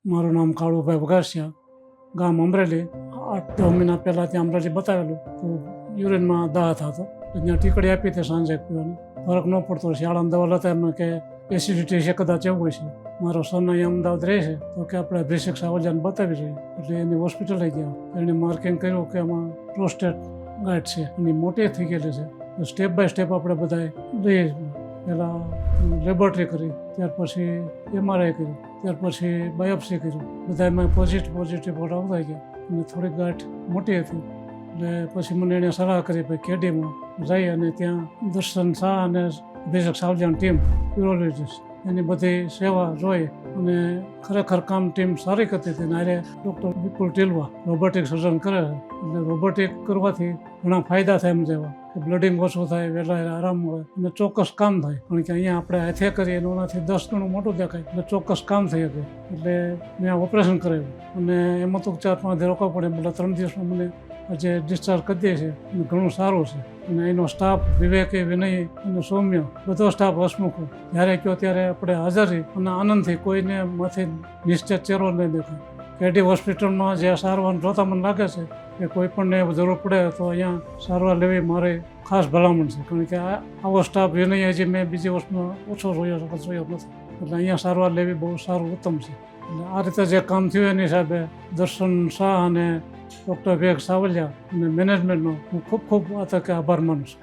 મારું નામ કાળુભાઈ વઘાસિયા, ગામ અમરેલી. 8-10 મહિના પહેલાં ત્યાં અમરેલી બતાવેલું તો યુરિનમાં દાહ થતો, ત્યાં ટીકડી આપી તે સાંજે પીવાની, ફરક ન પડતો. શાળામાં દવા લેતા એમને કે એસિડિટી છે, કદાચ એવું હોય છે. મારો સન અહીંયા અમદાવાદ રહે છે તો કે આપણે અભિષેક સાવલિયાને બતાવી જોઈએ, એટલે એની હોસ્પિટલ લઈ ગયા. એણે માર્કિંગ કર્યું કે આમાં પ્રોસ્ટેટ ગાંઠ છે, એની મોટી થઈ ગયેલી છે. સ્ટેપ બાય સ્ટેપ આપણે બધાએ લઈએ. પહેલાં લેબોરેટરી કરી, ત્યાર પછી MRI કર્યું, ત્યાર પછી બાયોપ્સી કર્યું. બધા એમાં પોઝિટિવ રિપોર્ટ આવતા ગયા અને થોડીક ગાંઠ મોટી હતી. એટલે પછી મને એણે સલાહ કરી ભાઈ કેડીમાં જઈ અને ત્યાં દર્શન શાહ અને અભિષેક સાવલિયાની ટીમ યુરોલોજીસ્ટ એની બધી સેવા જોઈ અને ખરેખર કામ ટીમ સારી કરતી હતી. નારે ડૉક્ટર વિપુલ ટીલવા રોબોટિક સર્જન કરે છે, એટલે રોબોટિક કરવાથી ઘણા ફાયદા થાય એમ જેવા કે બ્લડિંગ ઓછું થાય, વહેલા આરામ મળે અને ચોક્કસ કામ થાય. કારણ કે અહીંયા આપણે હાથે કરીએ એનાથી 10 ગણું મોટું દેખાય, એટલે ચોક્કસ કામ થઈ શકે. એટલે મેં ઓપરેશન કરાવ્યું અને એમાં તો 4-5 દિવસ રોકવા પડે. એટલે 3 દિવસમાં મને આજે ડિસ્ચાર્જ કરી દે છે અને ઘણું સારું છે. અને એનો સ્ટાફ વિવેકી, વિનય અને સૌમ્ય બધો સ્ટાફ હસમુખ, જ્યારે કહો ત્યારે આપણે હાજર રહી અને આનંદથી, કોઈને માથે નિશ્ચિત ચહેરો નહીં દેખાય. કેડી હોસ્પિટલમાં જે સારવાર જોતા મને લાગે છે કે કોઈ પણને જરૂર પડે તો અહીંયા સારવાર લેવી મારી ખાસ ભલામણ છે. કારણ કે આવો સ્ટાફ વિનય હજી મેં બીજી વર્ષમાં ઓછો જોયો નથી, એટલે અહીંયા સારવાર લેવી બહુ સારું, ઉત્તમ છે. એટલે આ રીતે જે કામ થયું એની હિસાબે દર્શન શાહ અને ડૉક્ટર વિવેક સાવલિયા અને મેનેજમેન્ટનો હું ખૂબ ખૂબ આ તકે આભાર માનું છું.